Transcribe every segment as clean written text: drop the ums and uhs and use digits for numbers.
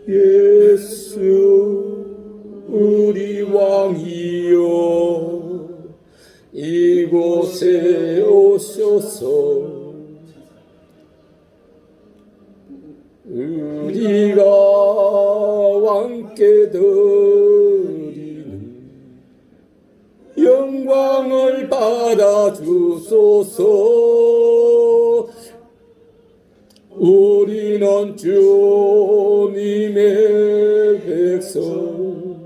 예수 우리 왕이여 이곳에 오셔서 우리가 왕께 드리는 영광을 받아 주소서. 우리는 주님의 백성,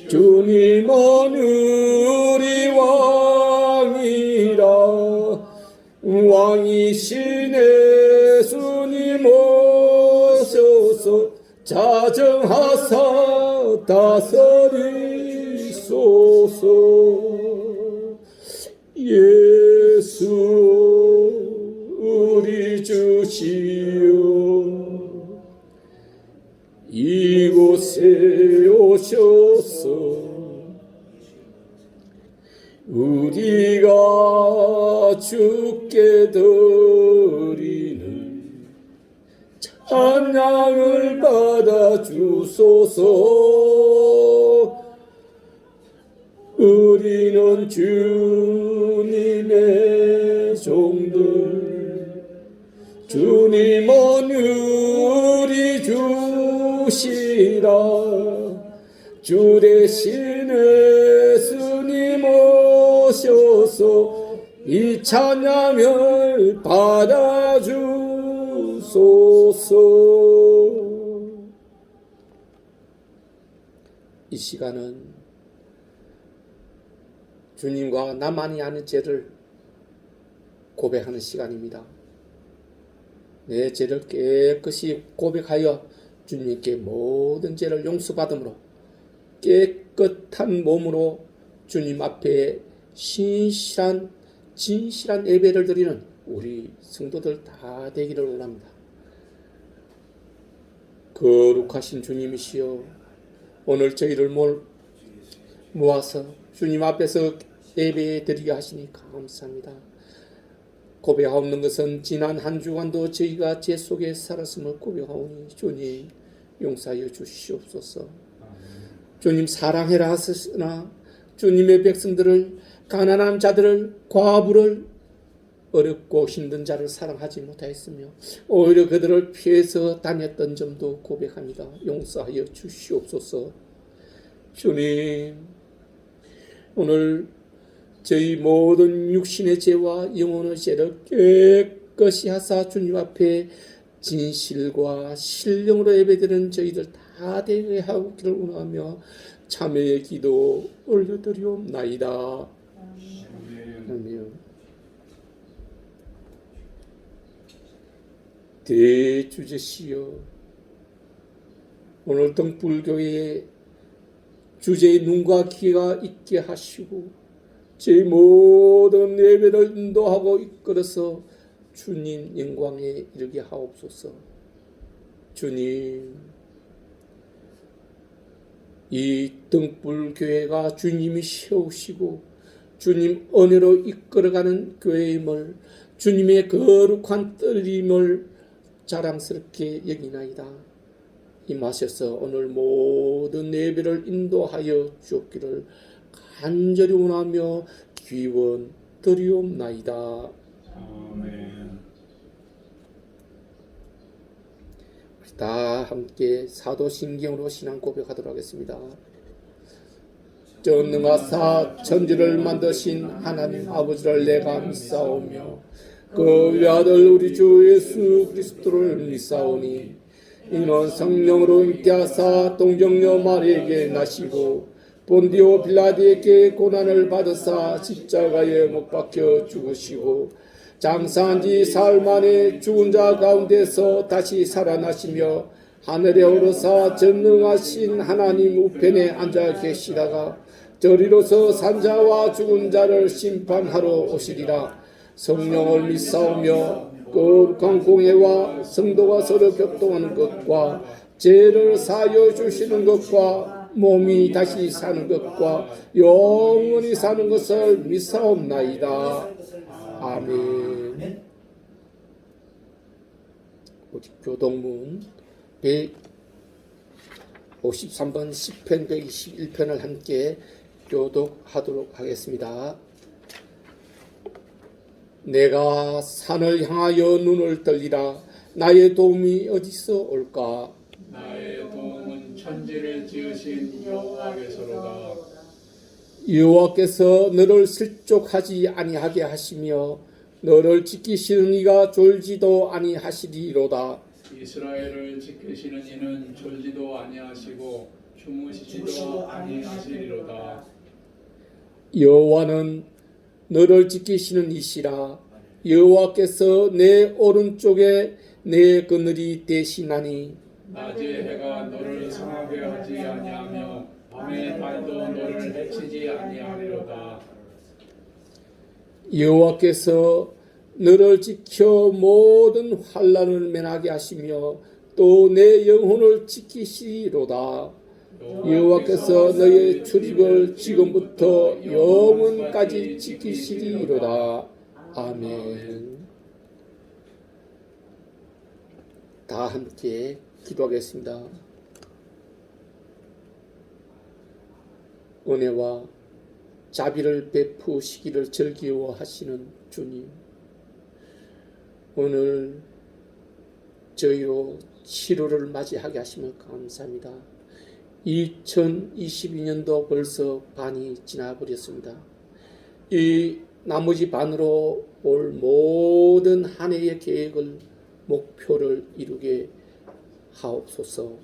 주님은 우리 왕이라. 왕이신 예수님 오셔서 자정하사 다스리소서. 예수 우리 주시여 이곳에 오셔서 우리가 주께 드리는 찬양을 받아 주소서. 우리는 주님의 종들, 주님은 우리 주시라. 주 대신 예수님 오셔서 이 찬양을 받아주소서. 이 시간은 주님과 나만이 아는 죄를 고백하는 시간입니다. 내 죄를 깨끗이 고백하여 주님께 모든 죄를 용서받음으로 깨끗한 몸으로 주님 앞에 진실한 예배를 드리는 우리 성도들 다 되기를 원합니다. 거룩하신 주님이시여, 오늘 저희를 모아서 주님 앞에서 예배 드리게 하시니 감사합니다. 고백하옵는 것은 지난 한 주간도 저희가 죄 속에 살았음을 고백하오니 주님 용서하여 주시옵소서. 주님 사랑해라 하셨으나 주님의 백성들을, 가난한 자들을, 과부를, 어렵고 힘든 자를 사랑하지 못하였으며 오히려 그들을 피해서 다녔던 점도 고백합니다. 용서하여 주시옵소서. 주님, 오늘 저희 모든 육신의 죄와 영혼의 죄를 깨끗이 하사 주님 앞에 진실과 신령으로 예배드리는 저희들 다 되게 하기를 원하며 참회의 기도 올려드리옵나이다. 아멘. 대주제시여, 오늘 등불교회의 주제의 눈과 귀가 있게 하시고 제 모든 예배를 인도하고 이끌어서 주님 영광에 이르게 하옵소서. 주님, 이 등불교회가 주님이 세우시고 주님 은혜로 이끌어가는 교회임을, 주님의 거룩한 뜻임을 자랑스럽게 여기나이다. 임하셔서 오늘 모든 예배를 인도하여 주옵기를 간절히 원하며 기원 드리옵나이다. 아멘. 다 함께 사도신경으로 신앙 고백하도록 하겠습니다. 전능하사 천지를 만드신 하나님 아버지를 내가 믿사오며 그 외아들 우리 주 예수 그리스도를 믿사오니 이는 성령으로 잉태하사 동정녀 마리에게 나시고 본디오 빌라디에게 고난을 받으사 십자가에 못 박혀 죽으시고 장사한 지 사흘 만에 죽은 자 가운데서 다시 살아나시며 하늘에 오르사 전능하신 하나님 우편에 앉아 계시다가 저리로서 산자와 죽은 자를 심판하러 오시리라. 성령을 믿사오며 거룩한 공회와 성도가 서로 교통하는 것과 죄를 사하여 주시는 것과 몸이 다시 사는 것과 영원히 사는 것을 믿사옵나이다. 아멘. 우리 교동문 153번 10편 121편을 함께 교독하도록 하겠습니다. 내가 산을 향하여 눈을 들리라. 나의 도움이 어디서 올까? 나의 도움은 천지를 지으신 여호와께서로다. 여호와께서 너를 실족하지 아니하게 하시며 너를 지키시는 이가 졸지도 아니하시리로다. 이스라엘을 지키시는 이는 졸지도 아니하시고 주무시지도 아니하시리로다. 여호와는 너를 지키시는 이시라. 여호와께서 내 오른쪽에 내 그늘이 되시나니 낮의 해가 너를 상하게 하지 아니하며 밤의 달도 너를 해치지 아니하리로다. 여호와께서 너를 지켜 모든 환난을 면하게 하시며 또 내 영혼을 지키시리로다. 여호와께서 너의 출입을 지금부터 영원까지 지키시리로다. 아멘. 다 함께 기도하겠습니다. 은혜와 자비를 베푸시기를 즐기워하시는 주님, 오늘 저희로 7월을 맞이하게 하시면 감사합니다. 2022년도 벌써 반이 지나버렸습니다. 이 나머지 반으로 올 모든 한 해의 계획을 목표를 이루게 하옵소서.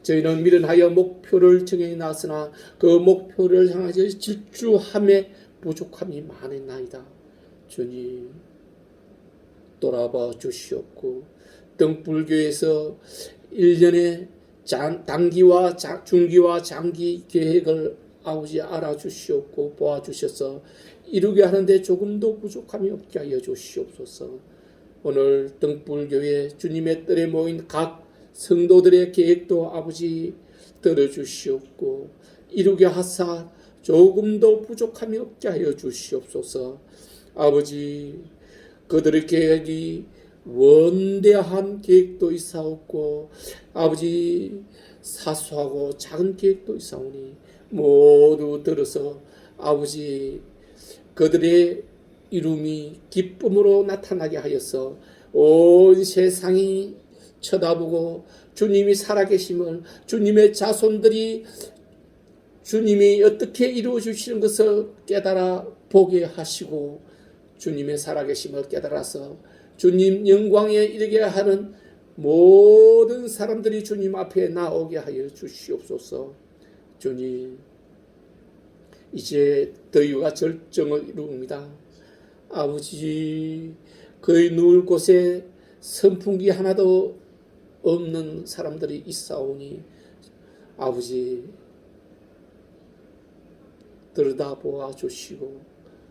저희는 미련하여 목표를 정해 놨으나 그 목표를 향하여 질주함에 부족함이 많았나이다. 주님 돌아봐 주시옵고 등불교에서 1년에 단기와 중기와 장기 계획을 아버지 알아주시옵고 도와주셔서 이루게 하는데 조금도 부족함이 없게 하여 주시옵소서. 오늘 등불교회 주님의 뜰에 모인 각 성도들의 계획도 아버지 들어주시옵고 이루게 하사 조금도 부족함이 없게 하여 주시옵소서. 아버지 그들의 계획이 원대한 계획도 있사옵고 아버지 사소하고 작은 계획도 있사오니 모두 들어서 아버지 그들의 이름이 기쁨으로 나타나게 하여서 온 세상이 쳐다보고 주님이 살아계심을 주님의 자손들이 주님이 어떻게 이루어 주시는 것을 깨달아 보게 하시고 주님의 살아계심을 깨달아서 주님 영광에 이르게 하는 모든 사람들이 주님 앞에 나오게 하여 주시옵소서. 주님 이제 더위가 절정을 이루옵니다. 아버지 그의 누울 곳에 선풍기 하나도 없는 사람들이 있사오니 아버지 들여다보아 주시고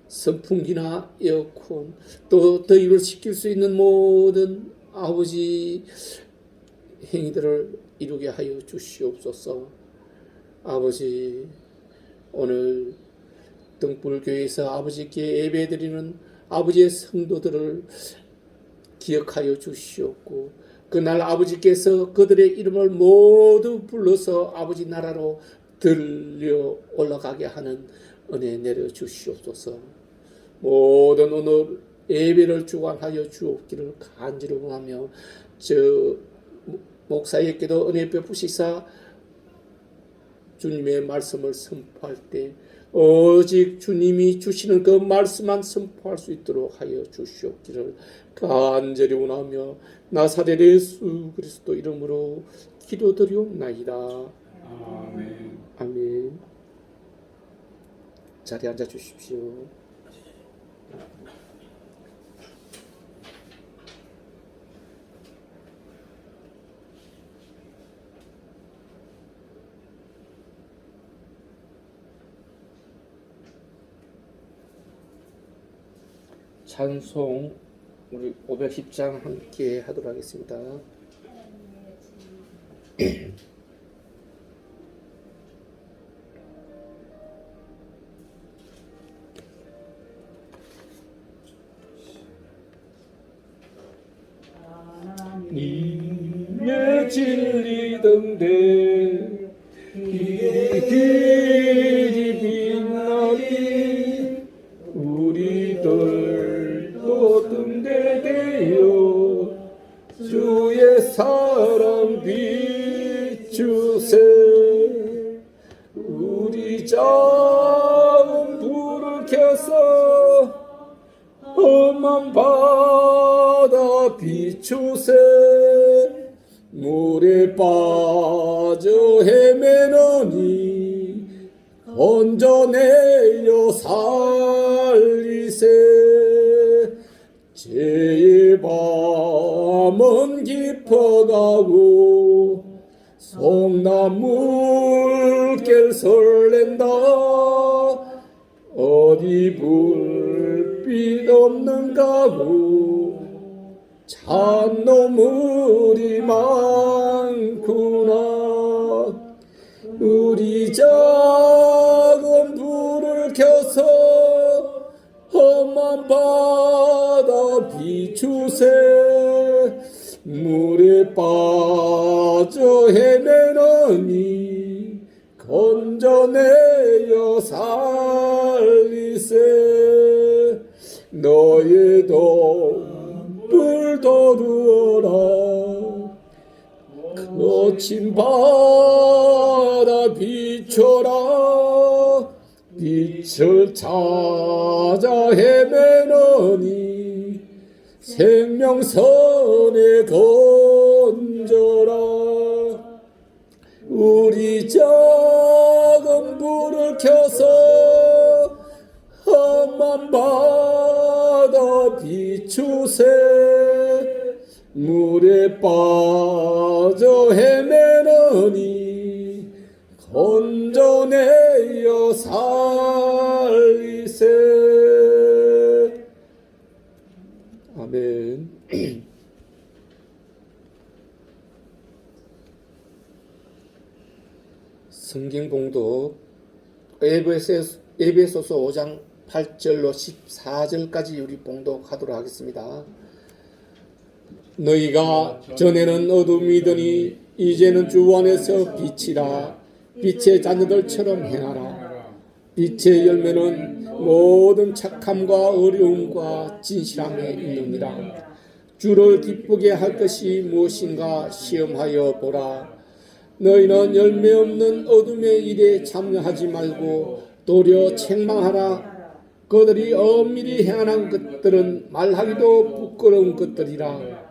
선풍기나 에어컨 또 더위를 식힐 수 있는 모든 아버지 행위들을 이루게 하여 주시옵소서. 아버지 오늘 등불교회에서 아버지께 예배드리는 아버지의 성도들을 기억하여 주시옵고 그날 아버지께서 그들의 이름을 모두 불러서 아버지 나라로 들려 올라가게 하는 은혜 내려 주시옵소서. 모든 오늘 예배를 주관하여 주옵기를 간절히 원하며 저 목사에게도 은혜 베푸시사 주님의 말씀을 선포할 때 오직 주님이 주시는 그 말씀만 선포할 수 있도록 하여 주시옵기를 간절히 원하며 나사렛 예수 그리스도 이름으로 기도드리옵나이다. 아멘. 아멘. 자리에 앉아 주십시오. 찬송 우리 510장 함께 하도록 하겠습니다. 진리등대 길이 빛나리 우리들도 등대되어 주의 사랑 비추세 우리 작은 불을 켜서 험한 바다 비추세 물에 빠져 헤매느니 건져내려 살리세 죄의 밤은 깊어가고 송나물길 설렌다 어디 불빛 없는 가구 찬노물이 많구나 우리 작은 불을 켜서 험한 바다 비추세 물에 빠져 헤매느니 건져내어 살리세 너의 동불 도루어라 거친 바다 비춰라 빛을 찾아 헤매느니 생명선에 건져라 우리 작은 불을 켜서 험한 바다 비추세 물에 빠져 헤매느니 건져내어 살리세 아멘. 성경 공독 에베소서 5장 8절로 14절까지 우리 봉독하도록 하겠습니다. 너희가 전에는 어둠이더니 이제는 주 안에서 빛이라 빛의 자녀들처럼 행하라. 빛의 열매는 모든 착함과 어려움과 진실함에 있느니라. 주를 기쁘게 할 것이 무엇인가 시험하여 보라. 너희는 열매 없는 어둠의 일에 참여하지 말고 도리어 책망하라. 그들이 엄밀히 행하는 것들은 말하기도 부끄러운 것들이라.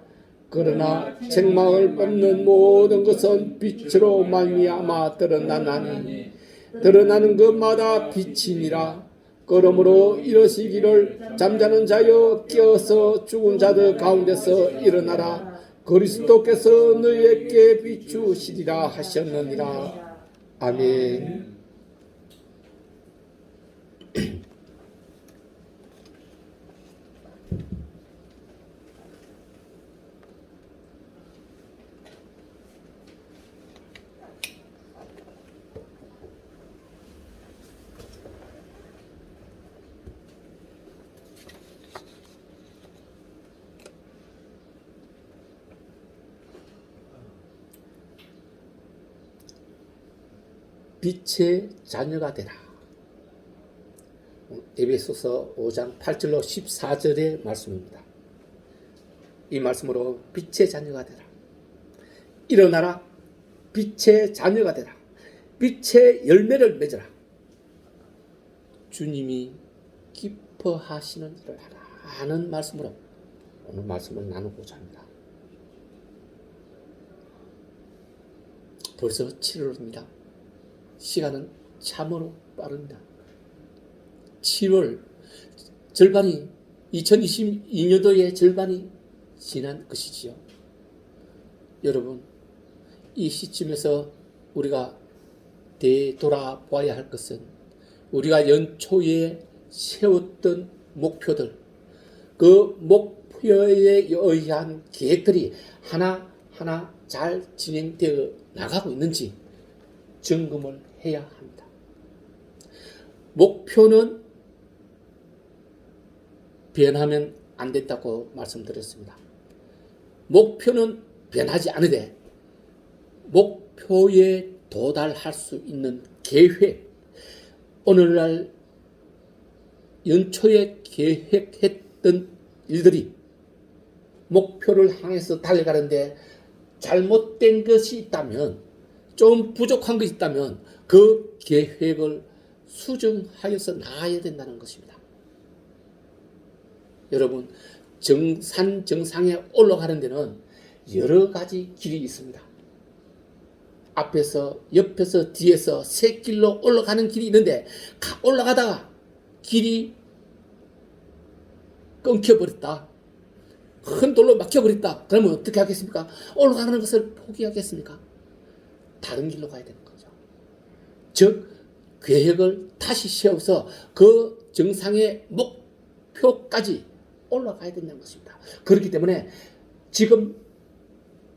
그러나 책망을 받는 모든 것은 빛으로 말미암아 드러나나니 드러나는 것마다 빛이니라. 그러므로 이러시기를 잠자는 자여 깨어서 죽은 자들 가운데서 일어나라. 그리스도께서 너희에게 비추시리라 하셨느니라. 아멘. 빛의 자녀가 되라. 에베소서 5장 8절로 14절의 말씀입니다. 이 말씀으로 빛의 자녀가 되라. 일어나라. 빛의 자녀가 되라. 빛의 열매를 맺어라. 주님이 기뻐하시는 일을 하라 하는 말씀으로 오늘 말씀을 나누고자 합니다. 벌써 7월입니다. 시간은 참으로 빠릅니다. 7월 절반이 2022년도의 절반이 지난 것이지요. 여러분, 이 시점에서 우리가 되돌아봐야 할 것은 우리가 연초에 세웠던 목표들, 그 목표에 의한 계획들이 하나하나 잘 진행되어 나가고 있는지 점검을 해야 합니다. 목표는 변하면 안 된다고 말씀드렸습니다. 목표는 변하지 않으되 목표에 도달할 수 있는 계획, 오늘날 연초에 계획했던 일들이 목표를 향해서 달려가는데 잘못된 것이 있다면, 좀 부족한 것이 있다면 그 계획을 수정하여서 나아야 된다는 것입니다. 여러분, 정상에 올라가는 데는 여러 가지 길이 있습니다. 앞에서, 옆에서, 뒤에서 새 길로 올라가는 길이 있는데 올라가다가 길이 끊겨버렸다, 큰 돌로 막혀버렸다, 그러면 어떻게 하겠습니까? 올라가는 것을 포기하겠습니까? 다른 길로 가야 되는 거죠. 즉, 계획을 다시 세워서 그 정상의 목표까지 올라가야 된다는 것입니다. 그렇기 때문에 지금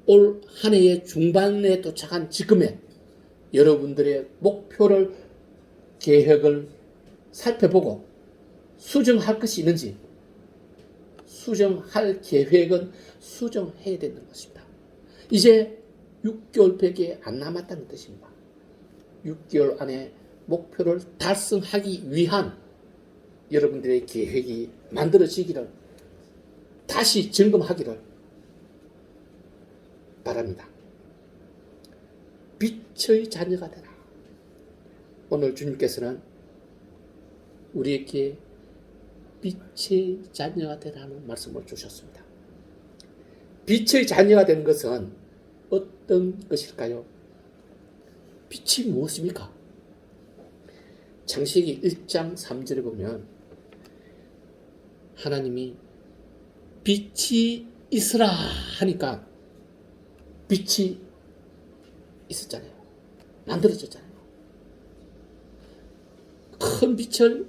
올 한 해의 중반에 도착한 지금에 여러분들의 목표를, 계획을 살펴보고 수정할 것이 있는지, 수정할 계획은 수정해야 된다는 것입니다. 이제 6개월밖에 안 남았다는 뜻입니다. 6개월 안에 목표를 달성하기 위한 여러분들의 계획이 만들어지기를, 다시 점검하기를 바랍니다. 빛의 자녀가 되라. 오늘 주님께서는 우리에게 빛의 자녀가 되라는 말씀을 주셨습니다. 빛의 자녀가 되는 것은 어떤 것일까요? 빛이 무엇입니까? 창세기 1장 3절에 보면 하나님이 빛이 있으라 하니까 빛이 있었잖아요. 만들어졌잖아요. 큰 빛을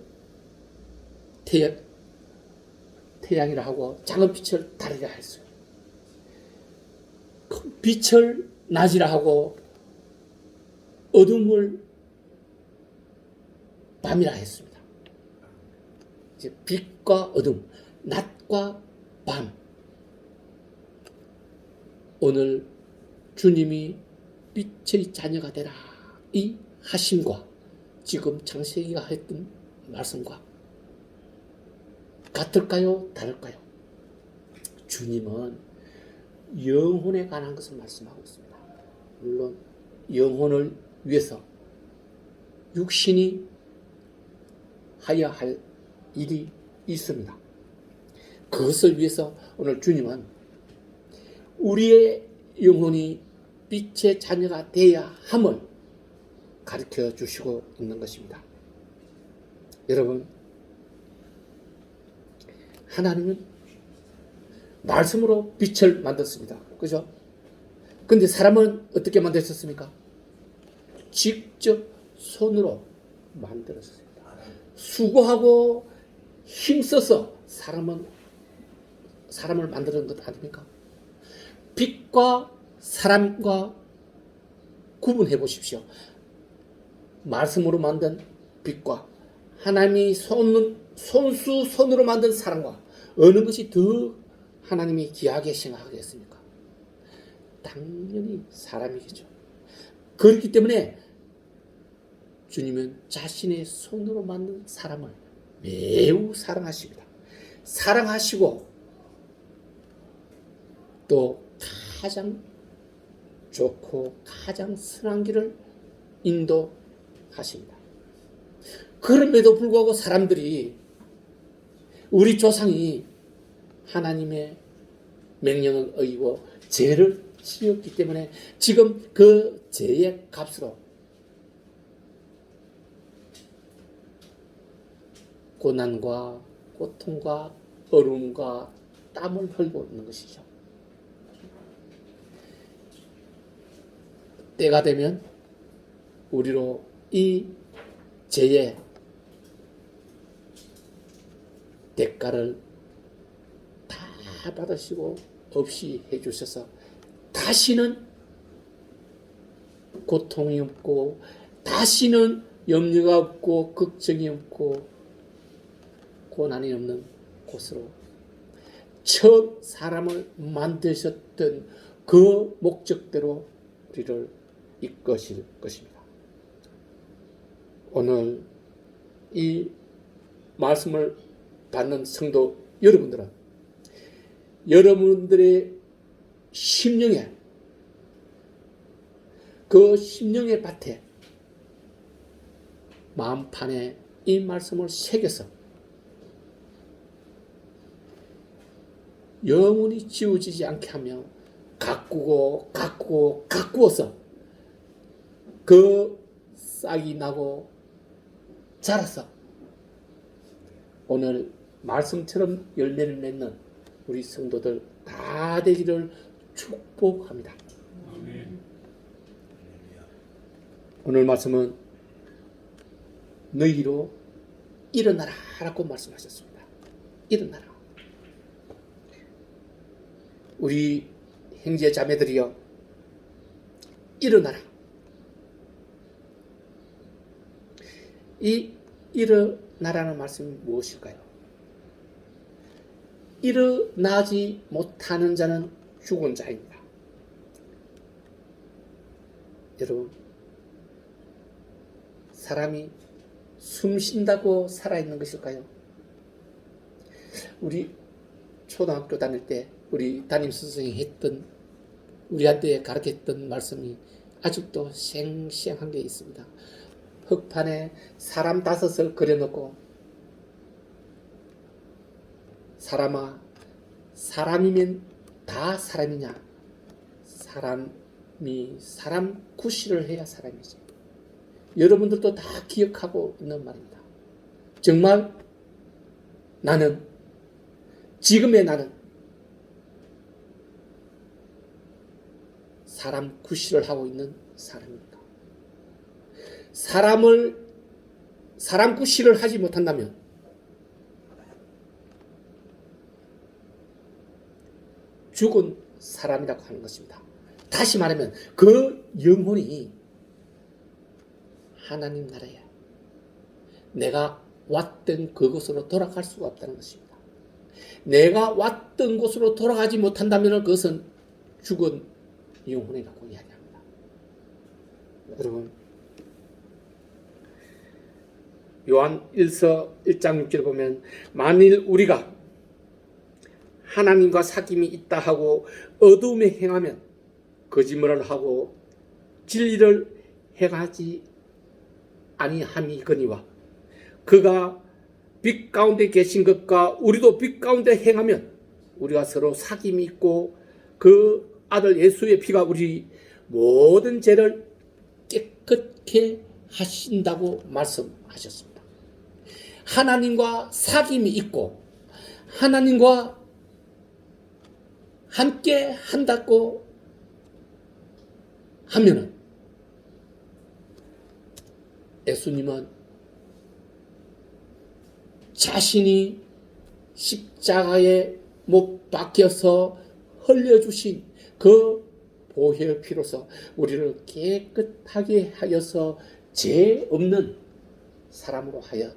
태양이라 하고 작은 빛을 달이라 했어요. 큰 빛을 낮이라 하고 어둠을 밤이라 했습니다. 이제 빛과 어둠, 낮과 밤. 오늘 주님이 빛의 자녀가 되라 이 하심과 지금 창세기가 했던 말씀과 같을까요? 다를까요? 주님은 영혼에 관한 것을 말씀하고 있습니다. 물론 영혼을 위해서 육신이 하여야 할 일이 있습니다. 그것을 위해서 오늘 주님은 우리의 영혼이 빛의 자녀가 되어야 함을 가르쳐 주시고 있는 것입니다. 여러분, 하나님은 말씀으로 빛을 만들었습니다. 그죠? 근데 사람은 어떻게 만드셨습니까? 직접 손으로 만들었습니다. 수고하고 힘써서 사람을 만드는 것 아닙니까? 빛과 사람과 구분해 보십시오. 말씀으로 만든 빛과 하나님이 손으로 만든 사람과 어느 것이 더 하나님이 귀하게 생각하겠습니까? 당연히 사람이겠죠. 그렇기 때문에 주님은 자신의 손으로 만든 사람을 매우 사랑하십니다. 사랑하시고 또 가장 좋고 가장 선한 길을 인도하십니다. 그럼에도 불구하고 사람들이, 우리 조상이 하나님의 명령을 어기고 죄를 지었기 때문에 지금 그 죄의 값으로 고난과 고통과 어려움과 땀을 흘리고 있는 것이죠. 때가 되면 우리로 이 죄의 대가를 다 받으시고 없이 해주셔서 다시는 고통이 없고 다시는 염려가 없고 걱정이 없고 고난이 없는 곳으로 처음 사람을 만드셨던 그 목적대로 우리를 이끄실 것입니다. 오늘 이 말씀을 받는 성도 여러분들은 여러분들의 심령에, 그 심령의 밭에 마음판에 이 말씀을 새겨서 영원히 지워지지 않게 하며 가꾸어서 그 싹이 나고 자라서 오늘 말씀처럼 열매를 맺는 우리 성도들 다 되기를 축복합니다. 아멘. 오늘 말씀은 너희로 일어나라 라고 말씀하셨습니다. 일어나라. 우리 형제 자매들이여 일어나라. 이 일어나라는 말씀이 무엇일까요? 일어나지 못하는 자는 죽은 자입니다. 여러분, 사람이 숨 쉰다고 살아있는 것일까요? 우리 초등학교 다닐 때 우리 담임 선생님이 했던, 우리한테 가르쳤던 말씀이 아직도 생생한 게 있습니다. 흙판에 사람 5을 그려놓고 사람아, 사람이면 다 사람이냐? 사람이 사람 구실을 해야 사람이지. 여러분들도 다 기억하고 있는 말입니다. 정말 나는, 지금의 나는 사람 구실을 하고 있는 사람입니다. 사람 구실을 하지 못한다면 죽은 사람이라고 하는 것입니다. 다시 말하면 그 영혼이 하나님 나라에 내가 왔던 그곳으로 돌아갈 수가 없다는 것입니다. 내가 왔던 곳으로 돌아가지 못한다면 그것은 죽은 영혼이라고 이야기합니다. 여러분, 요한 1서 1장 6절에 보면 만일 우리가 하나님과 사귐이 있다 하고 어둠에 행하면 거짓말을 하고 진리를 행하지 아니함이거니와 그가 빛 가운데 계신 것과 우리도 빛 가운데 행하면 우리가 서로 사귐이 있고 그 아들 예수의 피가 우리 모든 죄를 깨끗게 하신다고 말씀하셨습니다. 하나님과 사귐이 있고 하나님과 함께 한다고 하면은 예수님은 자신이 십자가에 못 박혀서 흘려주신 그 보혈 피로서 우리를 깨끗하게 하여서 죄 없는 사람으로 하여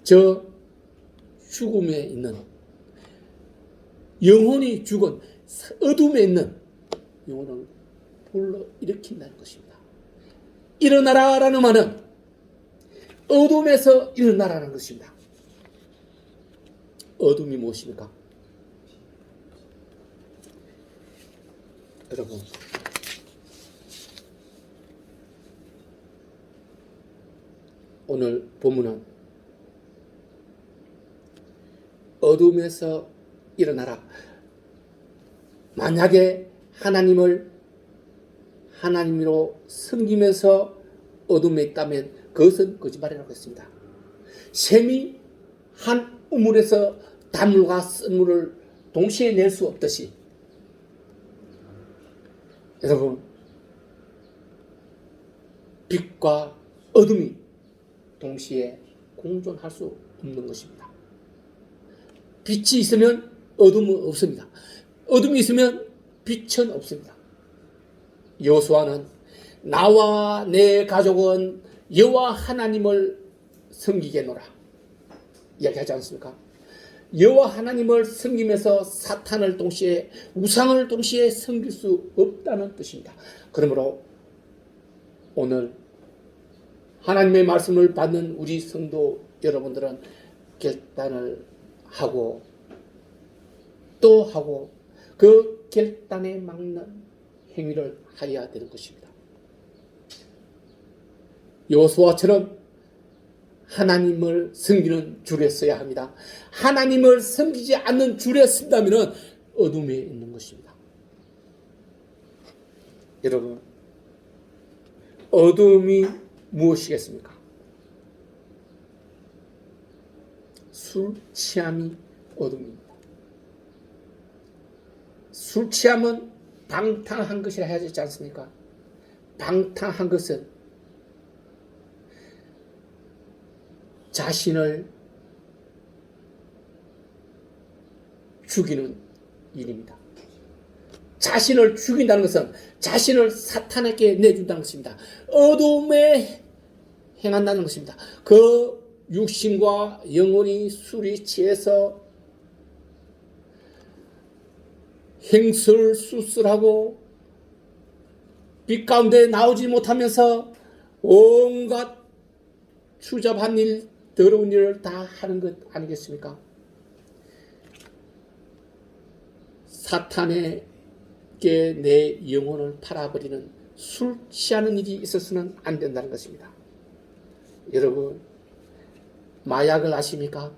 저 죽음에 있는 영혼이 죽은 어둠에 있는 영혼을 불러일으킨다는 것입니다. 일어나라라는 말은 어둠에서 일어나라는 것입니다. 어둠이 무엇입니까? 여러분, 오늘 본문은 어둠에서 일어나라. 만약에 하나님으로 섬기면서 어둠에 있다면 그것은 거짓말이라고 했습니다. 샘이 한 우물에서 단물과 쓴물을 동시에 낼 수 없듯이 여러분, 빛과 어둠이 동시에 공존할 수 없는 것입니다. 빛이 있으면 어둠은 없습니다. 어둠이 있으면 빛은 없습니다. 여호수아는 나와 내 가족은 여호와 하나님을 섬기겠노라 이야기하지 않습니까? 여호와 하나님을 섬기면서 사탄을 동시에 우상을 동시에 섬길 수 없다는 뜻입니다. 그러므로 오늘 하나님의 말씀을 받는 우리 성도 여러분들은 결단을 하고 또 하고 그 결단에 맞는 행위를 하여야 되는 것입니다. 여호수아처럼 하나님을 섬기는 줄에 서야 합니다. 하나님을 섬기지 않는 줄에 쓴다면 어둠에 있는 것입니다. 여러분, 어둠이 무엇이겠습니까? 술 취함이 어둠입니다. 술 취함은 방탕한 것이라 해야 되지 않습니까? 방탕한 것은 자신을 죽이는 일입니다. 자신을 죽인다는 것은 자신을 사탄에게 내준다는 것입니다. 어둠에 행한다는 것입니다. 그 육신과 영혼이 술이 취해서 행설수설하고 빛 가운데 나오지 못하면서 온갖 추잡한 일, 더러운 일을 다 하는 것 아니겠습니까? 사탄에게 내 영혼을 팔아버리는 술 취하는 일이 있어서는 안 된다는 것입니다. 여러분, 마약을 아십니까?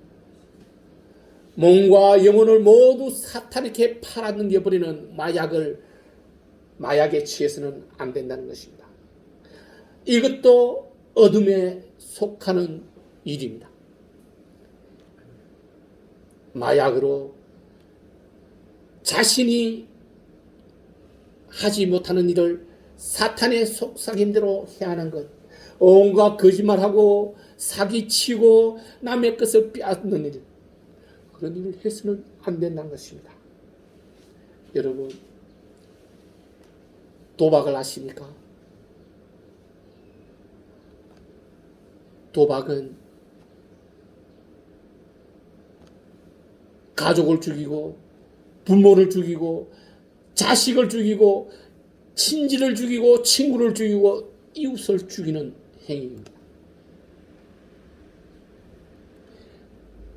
몸과 영혼을 모두 사탄에게 팔아넘겨버리는 마약에 취해서는 안 된다는 것입니다. 이것도 어둠에 속하는 일입니다. 마약으로 자신이 하지 못하는 일을 사탄의 속삭임대로 해하는 것, 온갖 거짓말하고 사기치고 남의 것을 빼앗는 일, 그런 일을 해서는 안 된다는 것입니다. 여러분, 도박을 아십니까? 도박은 가족을 죽이고 부모를 죽이고 자식을 죽이고 친지를 죽이고 친구를 죽이고 이웃을 죽이는 행위입니다.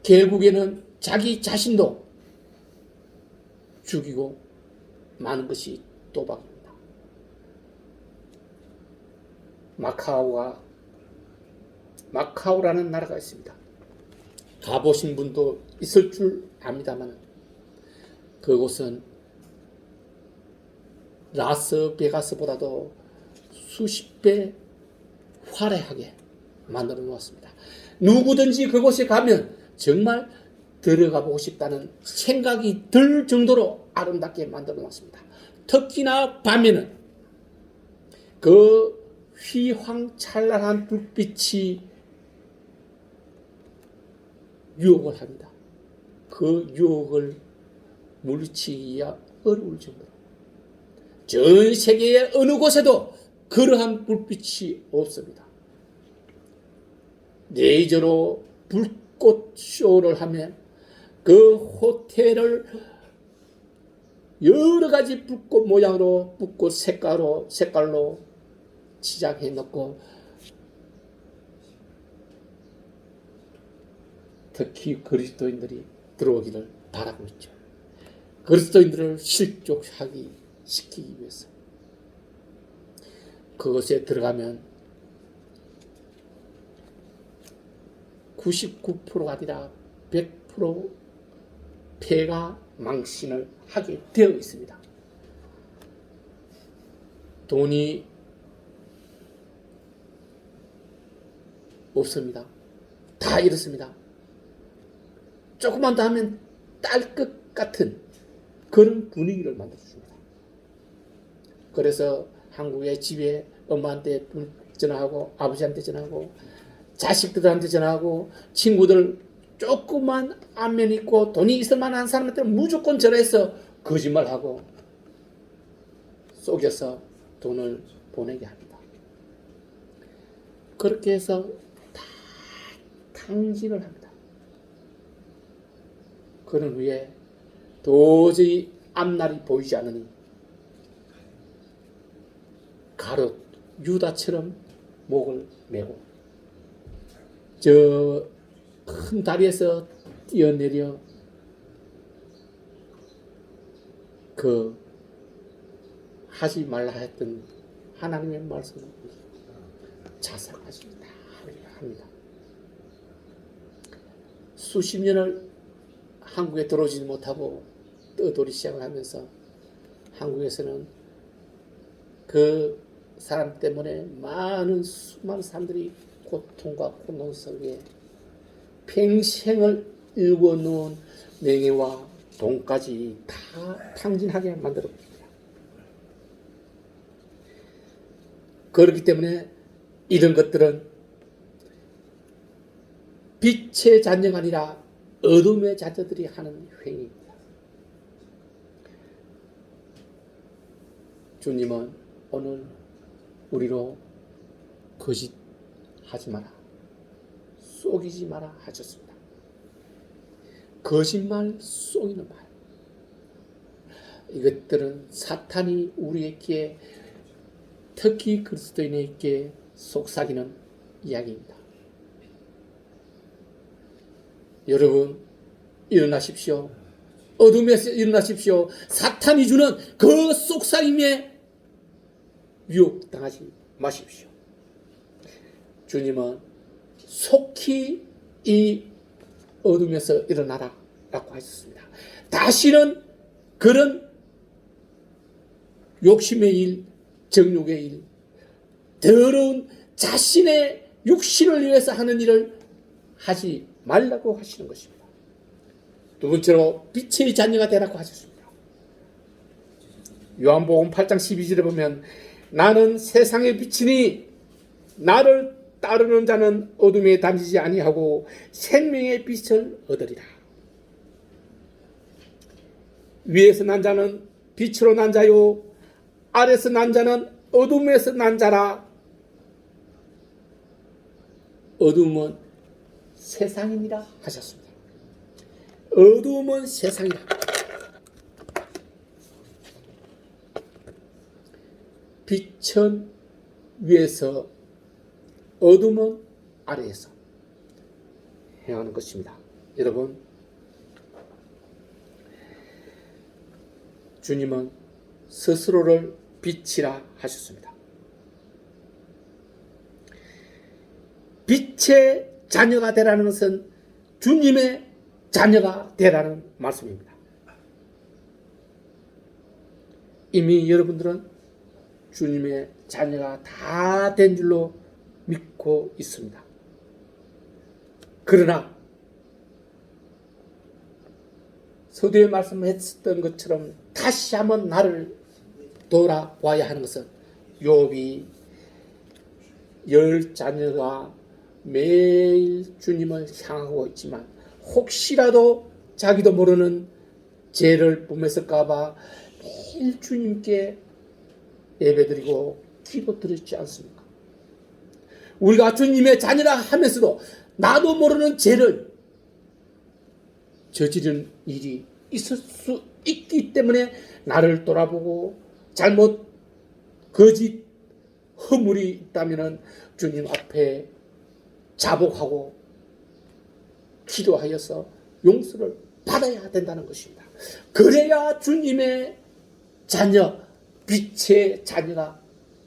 결국에는 자기 자신도 죽이고 마는 것이 도박입니다. 마카오라는 나라가 있습니다. 가보신 분도 있을 줄 압니다만 그곳은 라스베가스보다도 수십 배 화려하게 만들어 놓았습니다. 누구든지 그곳에 가면 정말 들어가 보고 싶다는 생각이 들 정도로 아름답게 만들어 놓았습니다. 특히나 밤에는 그 휘황찬란한 불빛이 유혹을 합니다. 그 유혹을 물리치기가 어려울 정도로 전 세계의 어느 곳에도 그러한 불빛이 없습니다. 레이저로 불꽃 쇼를 하면 그 호텔을 여러 가지 불꽃 모양으로 불꽃 색깔로 지작해 놓고 특히 그리스도인들이 들어오기를 바라고 있죠. 그리스도인들을 시키기 위해서 그것에 들어가면 99%가 아니라 100% 폐가 망신을 하게 되어 있습니다. 돈이 없습니다. 다 이렇습니다. 조금만 더 하면 딸 것 같은 그런 분위기를 만들어줍니다. 그래서 한국의 집에 엄마한테 전화하고 아버지한테 전화하고 자식들한테 전화하고 친구들 조그만 안면 있고 돈이 있을 만한 사람한테 무조건 전화해서 거짓말하고 속여서 돈을 보내게 합니다. 그렇게 해서 다 탕진을 합니다. 그런 후에 도저히 앞날이 보이지 않으니 가롯 유다처럼 목을 메고 저 큰 다리에서 뛰어내려 그 하지 말라 했던 하나님의 말씀을 자살하십니다. 합니다. 수십 년을 한국에 들어오지 못하고 떠돌이 시작을 하면서 한국에서는 그 사람 때문에 수많은 사람들이 고통과 고통 속에 평생을 일궈놓은 명예와 돈까지 다 탕진하게 만들었습니다. 그렇기 때문에 이런 것들은 빛의 자녀가 아니라 어둠의 자녀들이 하는 행위입니다. 주님은 오늘 우리로 거짓하지 마라, 속이지 마라 하셨습니다. 거짓말, 속이는 말, 이것들은 사탄이 우리에게, 특히 그리스도인에게 속삭이는 이야기입니다. 여러분 일어나십시오. 어둠에서 일어나십시오. 사탄이 주는 그 속삭임에 유혹당하지 마십시오. 주님은 속히 이 어둠에서 일어나라 라고 하셨습니다. 다시는 그런 욕심의 일, 정욕의 일, 더러운 자신의 육신을 위해서 하는 일을 하지 말라고 하시는 것입니다. 두 번째로 빛의 자녀가 되라고 하셨습니다. 요한복음 8장 12절에 보면 나는 세상의 빛이니 나를 따르는 자는 어둠에 다니지 아니하고 생명의 빛을 얻으리라. 위에서 난 자는 빛으로 난 자요 아래서 난 자는 어둠에서 난 자라. 어둠은 세상이니라 하셨습니다. 어둠은 세상이라. 빛은 위에서 어둠은 아래에서 행하는 것입니다. 여러분, 주님은 스스로를 빛이라 하셨습니다. 빛의 자녀가 되라는 것은 주님의 자녀가 되라는 말씀입니다. 이미 여러분들은 주님의 자녀가 다 된 줄로 믿고 있습니다. 그러나 서두에 말씀했던 것처럼 다시 한번 나를 돌아봐야 하는 것은 욥이 10 자녀가 매일 주님을 향하고 있지만 혹시라도 자기도 모르는 죄를 범했을까봐 매일 주님께 예배드리고 기도드리지 않습니까? 우리가 주님의 자녀라 하면서도 나도 모르는 죄를 저지른 일이 있을 수 있기 때문에 나를 돌아보고 잘못 거짓 허물이 있다면 주님 앞에 자복하고 기도하여서 용서를 받아야 된다는 것입니다. 그래야 주님의 자녀, 빛의 자녀가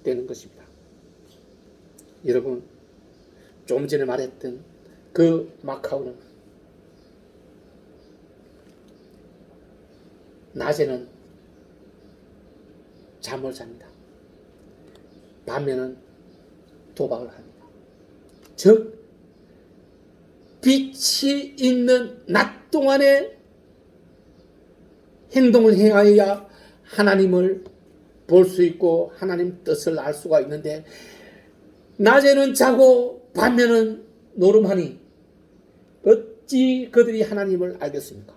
되는 것입니다. 여러분, 좀 전에 말했던 그 마카오는 낮에는 잠을 잡니다. 밤에는 도박을 합니다. 즉 빛이 있는 낮 동안에 행동을 행하여야 하나님을 볼 수 있고 하나님 뜻을 알 수가 있는데 낮에는 자고 밤에는 노름하니 어찌 그들이 하나님을 알겠습니까?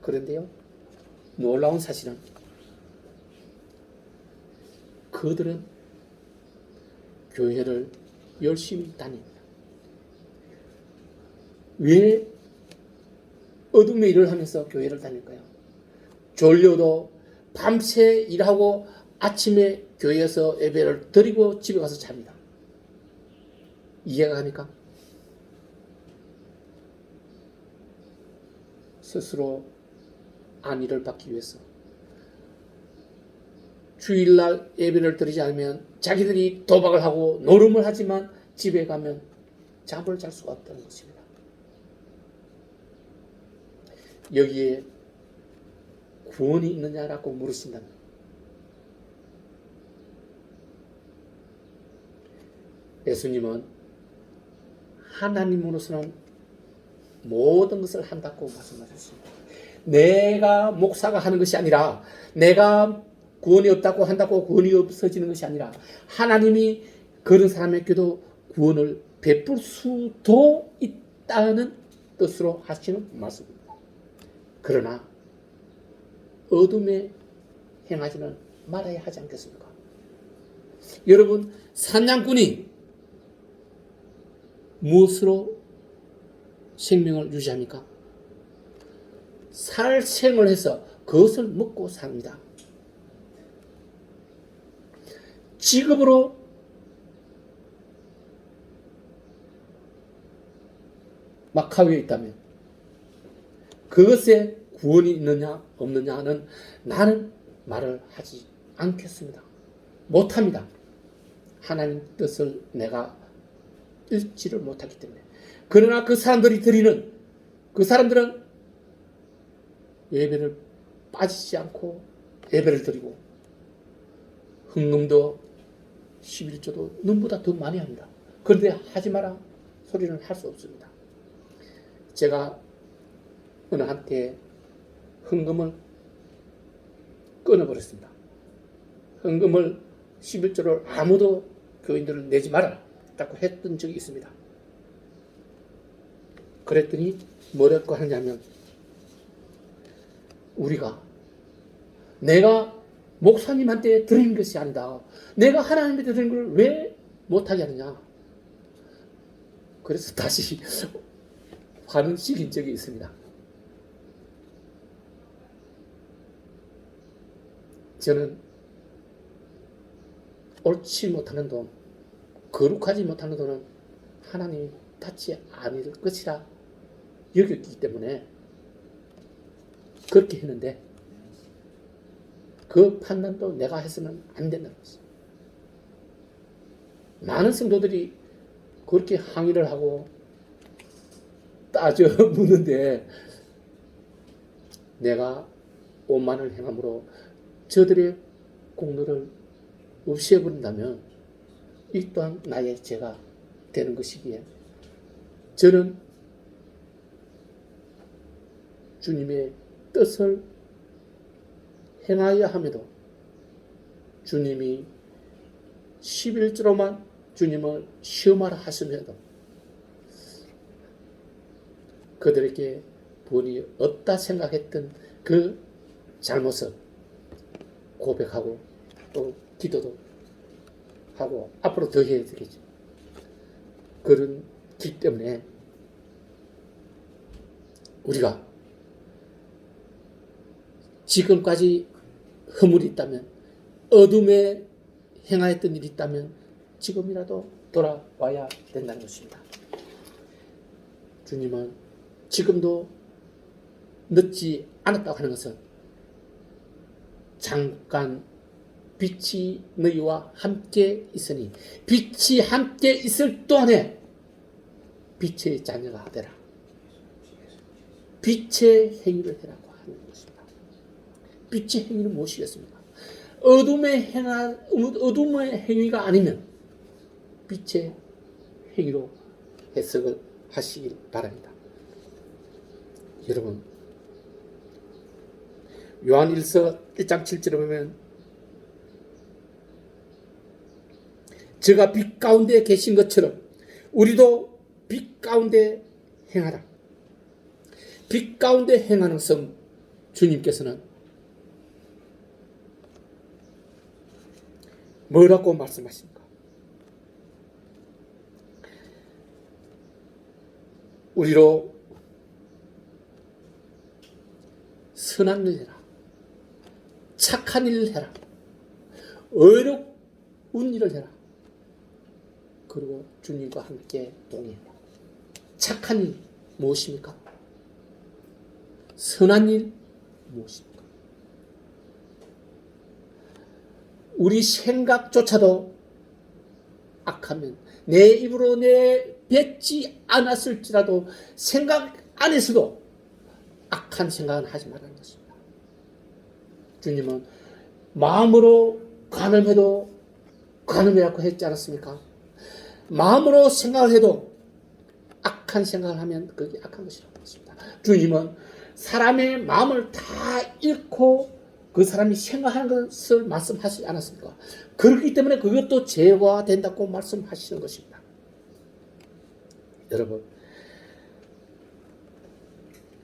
그런데요, 놀라운 사실은 그들은 교회를 열심히 다닙니다. 왜 어둠의 일을 하면서 교회를 다닐 거야. 졸려도 밤새 일하고 아침에 교회에서 예배를 드리고 집에 가서 잡니다. 이해가 가니까? 스스로 안위를 받기 위해서 주일날 예배를 드리지 않으면 자기들이 도박을 하고 노름을 하지만 집에 가면 잠을 잘 수가 없다는 것입니다. 여기에 구원이 있느냐라고 물으신다면 예수님은 하나님으로서는 모든 것을 한다고 말씀하셨습니다. 내가 목사가 하는 것이 아니라 내가 구원이 없다고 한다고 구원이 없어지는 것이 아니라 하나님이 그런 사람에게도 구원을 베풀 수도 있다는 뜻으로 하시는 말씀입니다. 그러나 어둠에 행하지는 말아야 하지 않겠습니까? 여러분, 사냥꾼이 무엇으로 생명을 유지합니까? 살생을 해서 그것을 먹고 삽니다. 직업으로 마카오에 있다면 그것에 구원이 있느냐 없느냐는 나는 말을 하지 않겠습니다. 못합니다. 하나님 뜻을 내가 읽지를 못하기 때문에. 그러나 그 사람들이 드리는 그 사람들은 예배를 빠지지 않고 예배를 드리고 헌금도 11조도 눈보다 더 많이 합니다. 그런데 하지 마라 소리는 할 수 없습니다. 제가 어느 한때 헌금을 끊어버렸습니다. 헌금을 11조를 아무도 교인들을 내지 마라 라고 했던 적이 있습니다. 그랬더니 뭐라고 하냐면 우리가 내가 목사님한테 드린 것이 아니다. 내가 하나님한테 드린 걸 왜 못하게 하느냐. 그래서 다시 화는 식인 적이 있습니다. 저는 옳지 못하는 돈, 거룩하지 못하는 돈은 하나님이 받지 않을 것이라 여겼기 때문에 그렇게 했는데 그 판단도 내가 해서는 안 된다는 것입니다. 많은 성도들이 그렇게 항의를 하고 따져 묻는데 내가 오만을 행함으로 저들의 공로를 없애버린다면 이 또한 나의 죄가 되는 것이기에 저는 주님의 뜻을 행하여 함에도 주님이 11조로만 주님을 시험하라 하시면도 그들에게 본이 없다 생각했던 그 잘못을 고백하고 또 기도도 하고 앞으로 더 해야 되겠죠. 그런 기 때문에 우리가 지금까지 허물이 있다면 어둠에 행하였던 일이 있다면 지금이라도 돌아와야 된다는 것입니다. 주님은 지금도 늦지 않았다고 하는 것은 잠깐 빛이 너희와 함께 있으니 빛이 함께 있을 동안에 빛의 자녀가 되라. 빛의 행위를 해라고 하는 것입니다. 빛의 행위는 무엇이겠습니까? 어둠의 행위가 아니면 빛의 행위로 해석을 하시길 바랍니다. 여러분, 요한일서 1장 7절에 보면 저가 빛 가운데 계신 것처럼 우리도 빛 가운데 행하라. 빛 가운데 행하는 성 주님께서는 뭐라고 말씀하십니까? 우리로 선한 일 해라. 착한 일을 해라. 의로운 일을 해라. 그리고 주님과 함께 동행해라. 착한 일 무엇입니까? 선한 일 무엇입니까? 우리 생각조차도 악하면 내 입으로 내뱉지 않았을지라도 생각 안에서도 악한 생각은 하지 말라는 것입니다. 주님은 마음으로 간음해도 간음이라고 했지 않았습니까? 마음으로 생각을 해도 악한 생각을 하면 그게 악한 것이라고 했습니다. 주님은 사람의 마음을 다 읽고 그 사람이 생각하는 것을 말씀하시지 않았습니까? 그렇기 때문에 그것도 죄가 된다고 말씀하시는 것입니다. 여러분,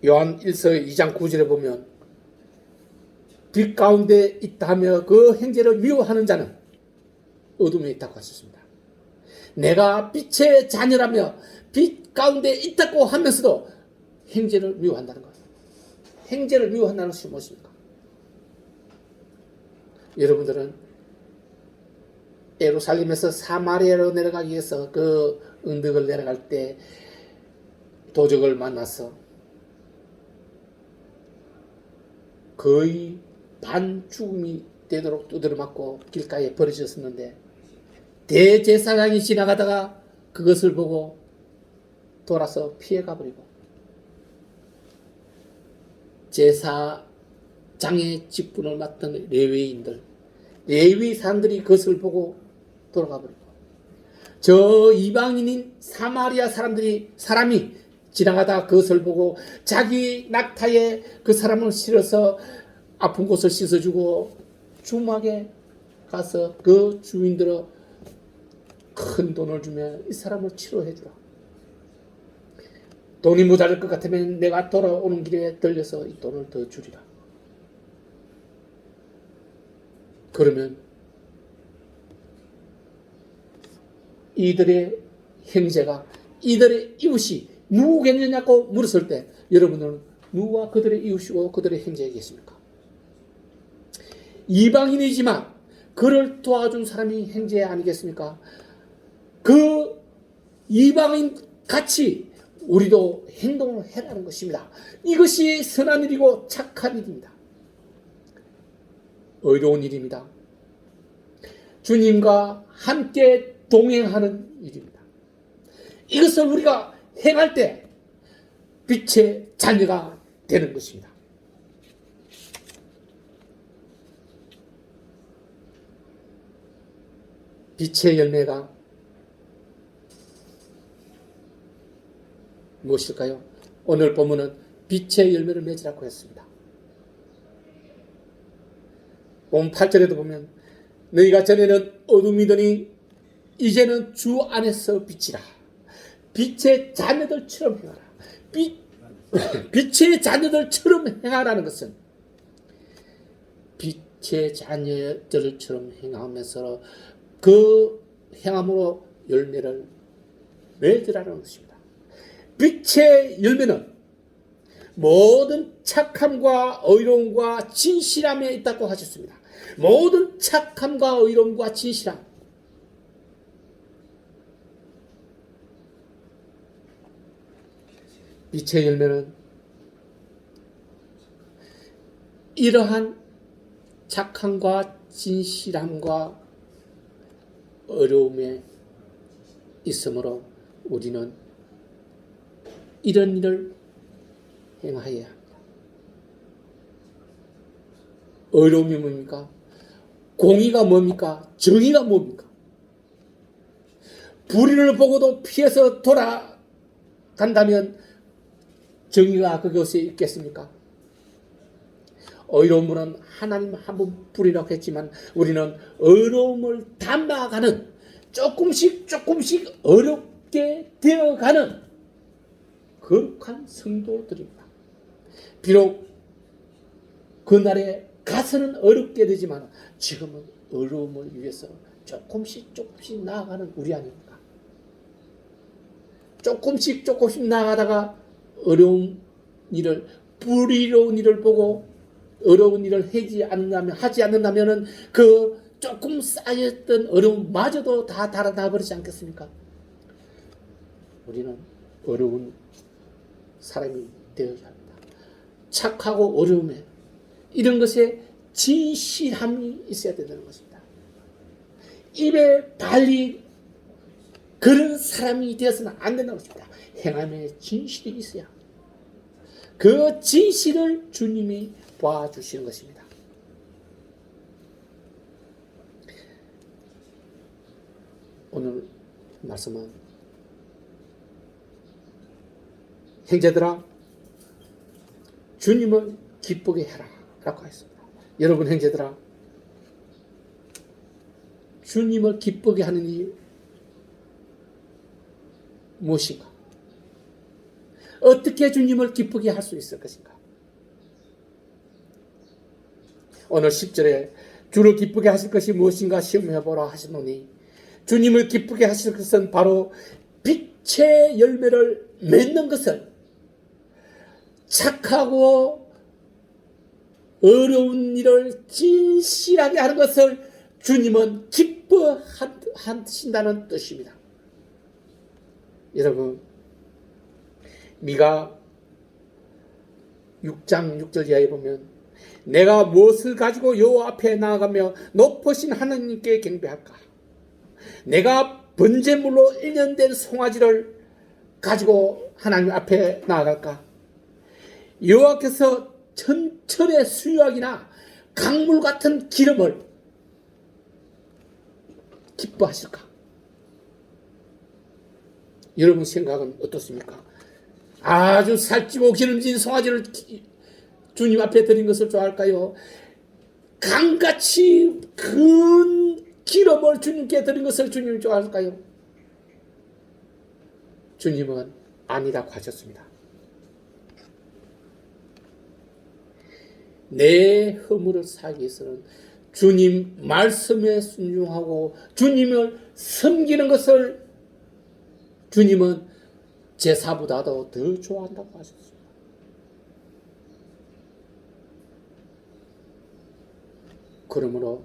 요한 1서 2장 9절에 보면 빛 가운데 있다며 그 행제를 미워하는 자는 어둠에 있다고 하셨습니다. 내가 빛의 자녀라며 빛 가운데 있다고 하면서도 행제를 미워한다는 거예요. 행제를 미워한다는 것이 무엇입니까? 여러분들은 예루살렘에서 사마리아로 내려가기 위해서 그 언덕을 내려갈 때 도적을 만나서 거의 반 죽음이 되도록 두드려 맞고 길가에 버려졌었는데 대제사장이 지나가다가 그것을 보고 돌아서 피해가 버리고 제사장의 직분을 맡던 레위 사람들이 그것을 보고 돌아가 버리고 저 이방인인 사마리아 사람이 지나가다 그것을 보고 자기 낙타에 그 사람을 실어서 아픈 곳을 씻어주고 주막에 가서 그 주민들은 큰 돈을 주며 이 사람을 치료해주라. 돈이 모자랄 것 같으면 내가 돌아오는 길에 들려서 이 돈을 더 주리라. 그러면 이들의 형제가 이들의 이웃이 누구겠느냐고 물었을 때 여러분들은 누가 그들의 이웃이고 그들의 형제이겠습니까? 이방인이지만 그를 도와준 사람이 형제 아니겠습니까? 그 이방인 같이 우리도 행동을 해라는 것입니다. 이것이 선한 일이고 착한 일입니다. 의로운 일입니다. 주님과 함께 동행하는 일입니다. 이것을 우리가 행할 때 빛의 자녀가 되는 것입니다. 빛의 열매가 무엇일까요? 오늘 본문은 빛의 열매를 맺으라고 했습니다. 본 8절에도 보면 너희가 전에는 어둠이더니 이제는 주 안에서 빛이라. 빛의 자녀들처럼 행하라. 빛의 자녀들처럼 행하라는 것은 빛의 자녀들처럼 행하면서 그 행함으로 열매를 맺으라는 것입니다. 빛의 열매는 모든 착함과 의로움과 진실함에 있다고 하셨습니다. 모든 착함과 의로움과 진실함. 빛의 열매는 이러한 착함과 진실함과 어려움에 있으므로 우리는 이런 일을 행하여야 합니다. 어려움이 뭡니까? 공의가 뭡니까? 정의가 뭡니까? 불의를 보고도 피해서 돌아간다면 정의가 그것에 있겠습니까? 어려운 분은 하나님 한 분 뿌리라고 했지만 우리는 어려움을 담아가는 조금씩 어렵게 되어가는 거룩한 성도들입니다. 비록 그날에 가서는 어렵게 되지만 지금은 어려움을 위해서 조금씩 나아가는 우리 아닙니까? 조금씩 나아가다가 어려운 일을, 불의로운 일을 보고 어려운 일을 하지 않는다면 그 조금 쌓였던 어려움마저도 다 달아나 버리지 않겠습니까? 우리는 어려운 사람이 되어야 합니다. 착하고 어려움에 이런 것에 진실함이 있어야 된다는 것입니다. 입에 달리 그런 사람이 되어서는 안 된다는 것입니다. 행함에 진실이 있어야 그 진실을 주님이 봐주시는 것입니다. 오늘 말씀은 형제들아 주님을 기쁘게 해라 라고 했습니다. 여러분 형제들아 주님을 기쁘게 하는 이 무엇인가? 어떻게 주님을 기쁘게 할 수 있을 것인가? 오늘 10절에 주를 기쁘게 하실 것이 무엇인가 시험해보라 하시노니 주님을 기쁘게 하실 것은 바로 빛의 열매를 맺는 것을 착하고 어려운 일을 진실하게 하는 것을 주님은 기뻐하신다는 뜻입니다. 여러분 미가 6장 6절 이하에 보면 내가 무엇을 가지고 여호와 앞에 나아가며 높으신 하나님께 경배할까? 내가 번제물로 1년 된 송아지를 가지고 하나님 앞에 나아갈까? 여호와께서 천철의 수유하기나 강물 같은 기름을 기뻐하실까? 여러분 생각은 어떻습니까? 아주 살찌고 기름진 송아지를 주님 앞에 드린 것을 좋아할까요? 강같이 큰 기름을 주님께 드린 것을 주님이 좋아할까요? 주님은 아니라고 하셨습니다. 내 허물을 사하기 위해서는 주님 말씀에 순종하고 주님을 섬기는 것을 주님은 제사보다도 더 좋아한다고 하셨습니다. 그러므로